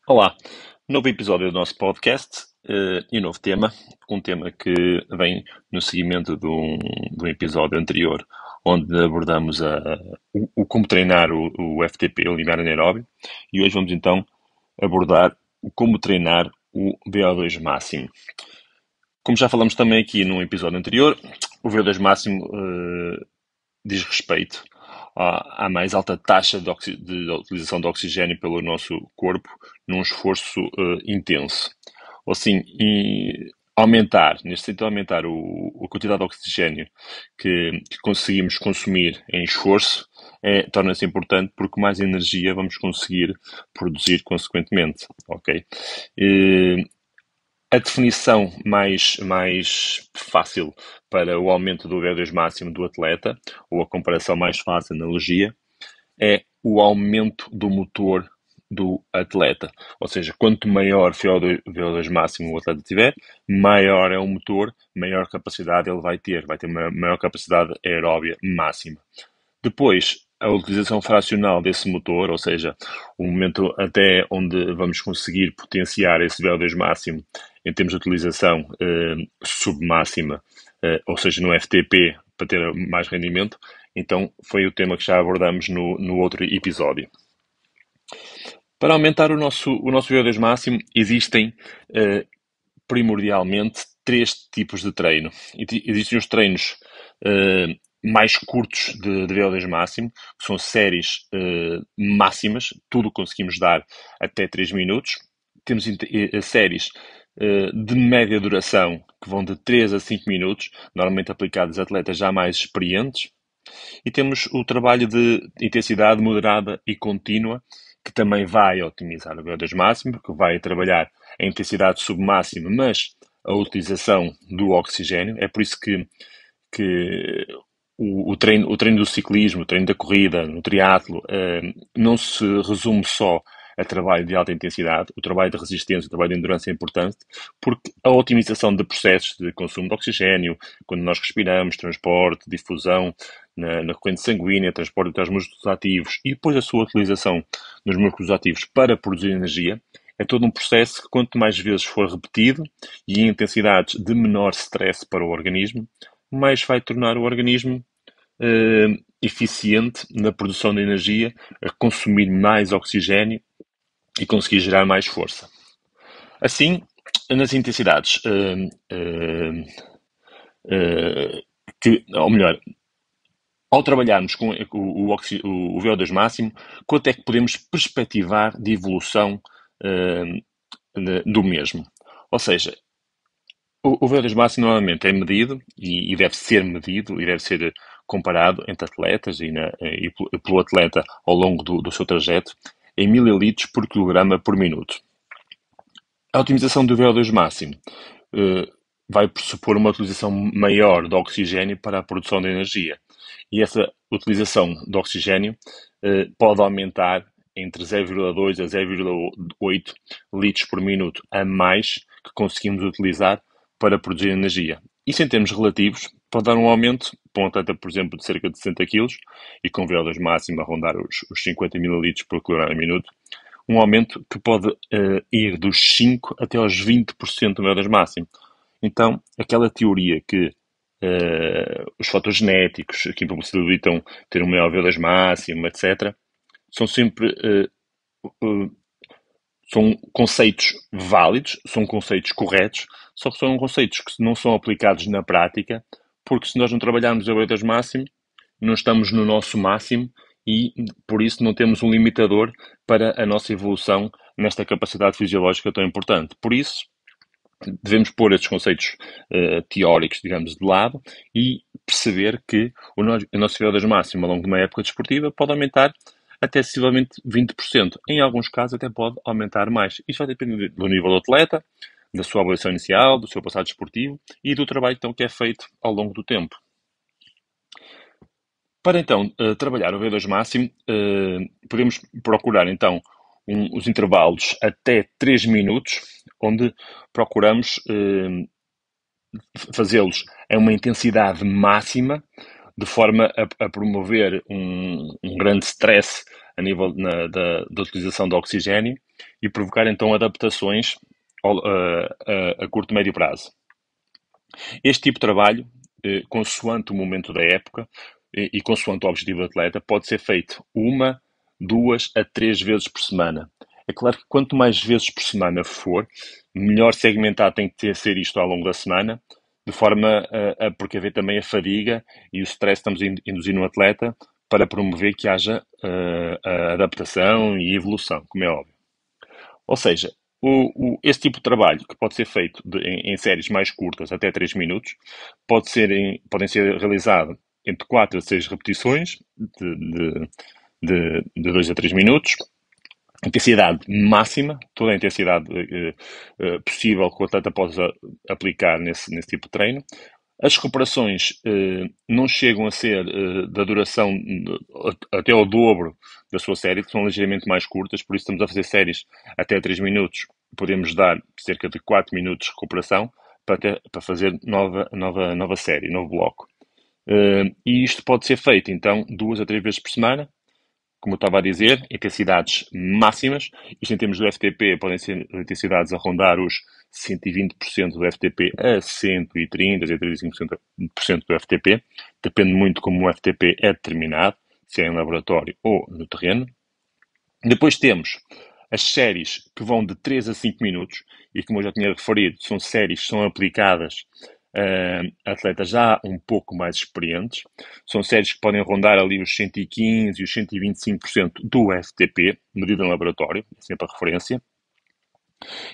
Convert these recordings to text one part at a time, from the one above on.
Olá, novo episódio do nosso podcast e novo tema, um tema que vem no seguimento de um episódio anterior, onde abordamos o como treinar o FTP, o limiar anaeróbio, e hoje vamos então abordar o como treinar o VO2 máximo. Como já falamos também aqui num episódio anterior, o VO2 máximo diz respeito à mais alta taxa de utilização de oxigênio pelo nosso corpo num esforço intenso. Ou assim, neste sentido, aumentar a quantidade de oxigênio que conseguimos consumir em esforço torna-se importante porque mais energia vamos conseguir produzir consequentemente, ok? A definição mais fácil para o aumento do VO2 máximo do atleta, ou a comparação mais fácil, analogia, é o aumento do motor do atleta. Ou seja, quanto maior VO2 máximo o atleta tiver, maior é o motor, maior capacidade ele vai ter. Vai ter uma maior capacidade aeróbia máxima. Depois, a utilização fracional desse motor, ou seja, o momento até onde vamos conseguir potenciar esse VO2 máximo em termos de utilização submáxima, ou seja, no FTP, para ter mais rendimento, então foi o tema que já abordamos no outro episódio. Para aumentar o nosso VO2 máximo, existem primordialmente três tipos de treino. Existem os treinos mais curtos de VO2 máximo, que são séries máximas, tudo conseguimos dar até 3 minutos. Temos séries de média duração, que vão de 3 a 5 minutos, normalmente aplicadas a atletas já mais experientes. E temos o trabalho de intensidade moderada e contínua, que também vai otimizar o VO2 máximo, porque vai trabalhar a intensidade submáxima, mas a utilização do oxigênio. É por isso que o treino do ciclismo, o treino da corrida, no triatlo, não se resume só a trabalho de alta intensidade. O trabalho de resistência, o trabalho de endurance é importante, porque a otimização de processos de consumo de oxigênio, quando nós respiramos, transporte, difusão na corrente sanguínea, transporte até aos músculos ativos e depois a sua utilização nos músculos ativos para produzir energia, é todo um processo que quanto mais vezes for repetido e em intensidades de menor stress para o organismo, mais vai tornar o organismo eficiente na produção de energia, a consumir mais oxigênio e conseguir gerar mais força. Assim, nas intensidades ou melhor, ao trabalharmos com o VO2 máximo, quanto é que podemos perspectivar de evolução do mesmo? Ou seja, o VO2 máximo normalmente é medido e deve ser medido e deve ser comparado entre atletas e pelo atleta ao longo do seu trajeto em mililitros por quilograma por minuto. A otimização do VO2 máximo vai pressupor uma utilização maior de oxigênio para a produção de energia. E essa utilização de oxigênio pode aumentar entre 0,2 a 0,8 litros por minuto a mais que conseguimos utilizar para produzir energia. Isso em termos relativos pode dar um aumento para um atleta, por exemplo, de cerca de 60 kg e com VO2 máximo a rondar os 50 ml por quilograma minuto, um aumento que pode ir dos 5 até aos 20% do VO2 máximo. Então, aquela teoria que os fatores genéticos que possibilitam ter um maior VO2 máximo, etc., são sempre são conceitos válidos, são conceitos corretos, só que são conceitos que não são aplicados na prática, porque se nós não trabalharmos o VO2 máximo, não estamos no nosso máximo e, por isso, não temos um limitador para a nossa evolução nesta capacidade fisiológica tão importante. Por isso, devemos pôr estes conceitos teóricos, digamos, de lado e perceber que o nosso VO2 máximo ao longo de uma época desportiva pode aumentar até sensivelmente 20%. Em alguns casos até pode aumentar mais. Isto vai depender do nível do atleta, da sua avaliação inicial, do seu passado desportivo e do trabalho então, que é feito ao longo do tempo. Para então trabalhar o V2 máximo, podemos procurar então os intervalos até 3 minutos, onde procuramos fazê-los a uma intensidade máxima, de forma a promover um grande stress a nível da utilização do oxigênio e provocar então adaptações a curto e médio prazo. Este tipo de trabalho, consoante o momento da época e consoante o objetivo do atleta, pode ser feito 1, 2 a 3 vezes por semana. É claro que quanto mais vezes por semana for, melhor segmentado tem que ser isto ao longo da semana, de forma a precaver também a fadiga e o stress que estamos a induzir no atleta para promover que haja a adaptação e evolução, como é óbvio. Ou seja, esse tipo de trabalho, que pode ser feito em séries mais curtas, até 3 minutos, podem ser realizados entre 4 a 6 repetições, de 2 a 3 minutos, intensidade máxima, toda a intensidade possível que o atleta possa aplicar nesse tipo de treino. As recuperações não chegam a ser da duração até ao dobro da sua série, que são ligeiramente mais curtas, por isso estamos a fazer séries até 3 minutos. Podemos dar cerca de 4 minutos de recuperação para fazer nova série, novo bloco. E isto pode ser feito, então, 2 a 3 vezes por semana, como eu estava a dizer, intensidades máximas. Isto em termos do FTP, podem ser intensidades a rondar os 120% do FTP a 130%, 135% do FTP. Depende muito como o FTP é determinado, se é em laboratório ou no terreno. Depois temos as séries que vão de 3 a 5 minutos, e como eu já tinha referido, são séries que são aplicadas a atletas já um pouco mais experientes. São séries que podem rondar ali os 115% e os 125% do FTP, medido em laboratório, sempre a referência.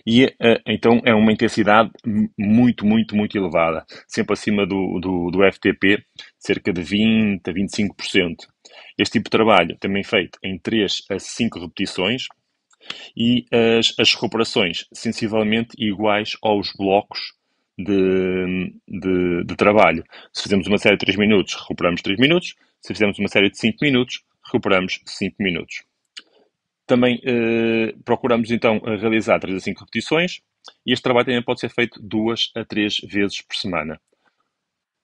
E então é uma intensidade muito, muito, muito elevada, sempre acima do FTP, cerca de 20% a 25%. Este tipo de trabalho também feito em 3 a 5 repetições, e as recuperações sensivelmente iguais aos blocos de trabalho. Se fizermos uma série de 3 minutos, recuperamos 3 minutos. Se fizermos uma série de 5 minutos, recuperamos 5 minutos. Também procuramos então realizar 3 a 5 repetições, e este trabalho também pode ser feito 2 a 3 vezes por semana.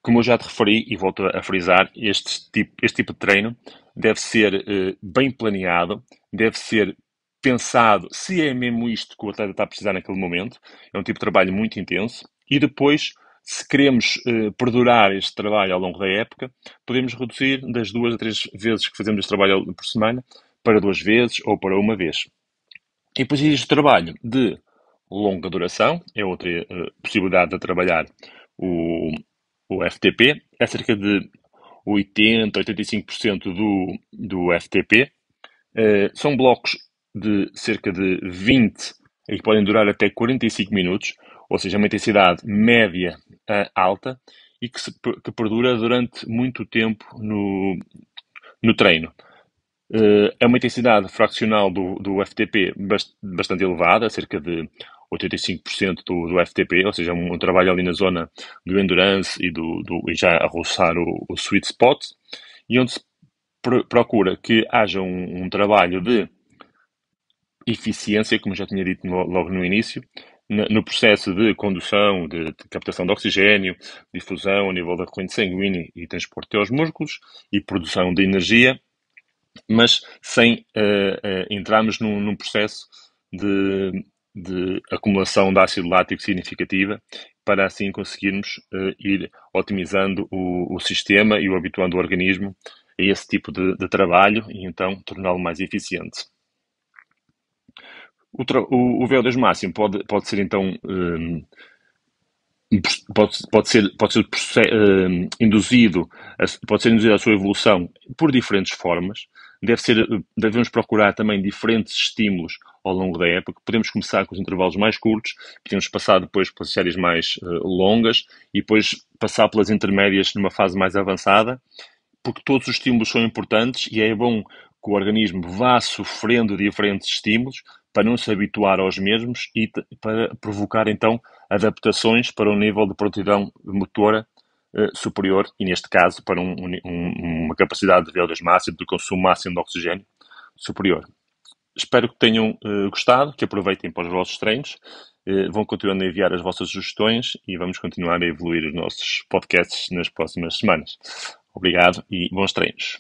Como eu já te referi, e volto a frisar, este tipo de treino deve ser bem planeado, deve ser pensado se é mesmo isto que o atleta está a precisar naquele momento. É um tipo de trabalho muito intenso. E depois, se queremos perdurar este trabalho ao longo da época, podemos reduzir das 2 a 3 vezes que fazemos este trabalho por semana para 2 vezes ou para 1 vez. E depois existe o trabalho de longa duração, é outra possibilidade de trabalhar o FTP, é cerca de 80, 85% do FTP. São blocos de cerca de 20 e que podem durar até 45 minutos, ou seja, uma intensidade média a alta e que perdura durante muito tempo no treino. É uma intensidade fraccional do FTP bastante elevada, cerca de 85% do FTP, ou seja, um trabalho ali na zona do endurance e já a roçar o sweet spot, e onde se procura que haja um trabalho de eficiência, como já tinha dito logo no início, no processo de condução, de captação de oxigênio, difusão a nível da corrente sanguínea e transporte aos músculos e produção de energia, mas sem entrarmos num processo de acumulação de ácido lático significativa, para assim conseguirmos ir otimizando o sistema e o habituando o organismo a esse tipo de trabalho e então torná-lo mais eficiente. O VO2 máximo pode ser então pode ser induzido à sua evolução por diferentes formas. Devemos procurar também diferentes estímulos ao longo da época. Podemos começar com os intervalos mais curtos, podemos passar depois pelas séries mais longas e depois passar pelas intermédias numa fase mais avançada, porque todos os estímulos são importantes e é bom que o organismo vá sofrendo diferentes estímulos para não se habituar aos mesmos e para provocar então adaptações para um nível de prontidão motora superior, e neste caso para uma capacidade de VO2 máximo, de consumo máximo de oxigênio superior. Espero que tenham gostado, que aproveitem para os vossos treinos, vão continuando a enviar as vossas sugestões e vamos continuar a evoluir os nossos podcasts nas próximas semanas. Obrigado e bons treinos.